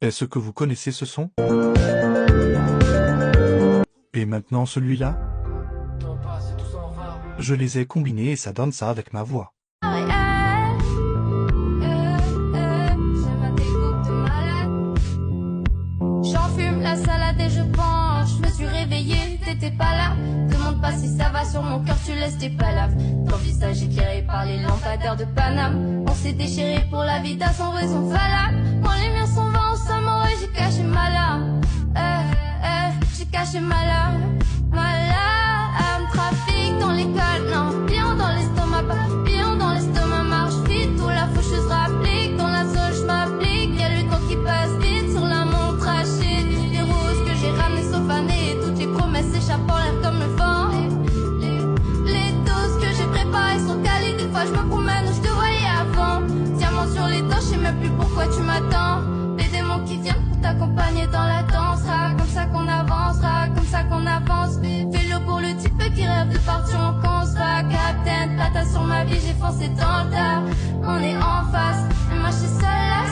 Est-ce que vous connaissez ce son? Et maintenant celui-là? Je les ai combinés et ça donne ça avec ma voix. J'enfume la salade et je pense. Je me suis réveillée, t'étais pas là. Demande pas si ça va sur mon cœur, tu laisses tes palabres. Ton visage éclairé par les lampadaires de Paname. On s'est déchiré pour la vida sans raison valable. Quand les murs sont vains au Samoa, j'ai caché ma larme. J'ai caché ma larme. Trafic dans l'école, non. Pion dans l'estomac, pion dans l'estomac. Marche vite, tout la faucheuse rapplique. Dans la zone, je m'applique. Y'a le temps qui passe vite sur la montre hachée. Les roses que j'ai ramenées sauf années. Toutes les promesses s'échappent en l'air comme le vent. Les doses que j'ai préparées sont calées. Des fois je me promène où je te voyais avant. Diamant sur les dents, je sais même plus pourquoi tu m'attends. Des démons qui viennent pour t'accompagner dans la danse. Comme ça qu'on avancera, comme ça qu'on avance. Fais-le pour le type qui rêve de partir en cons. Captain, plata sur ma vie, j'ai foncé dans le tas. On est en face, mais moi je suis seule là.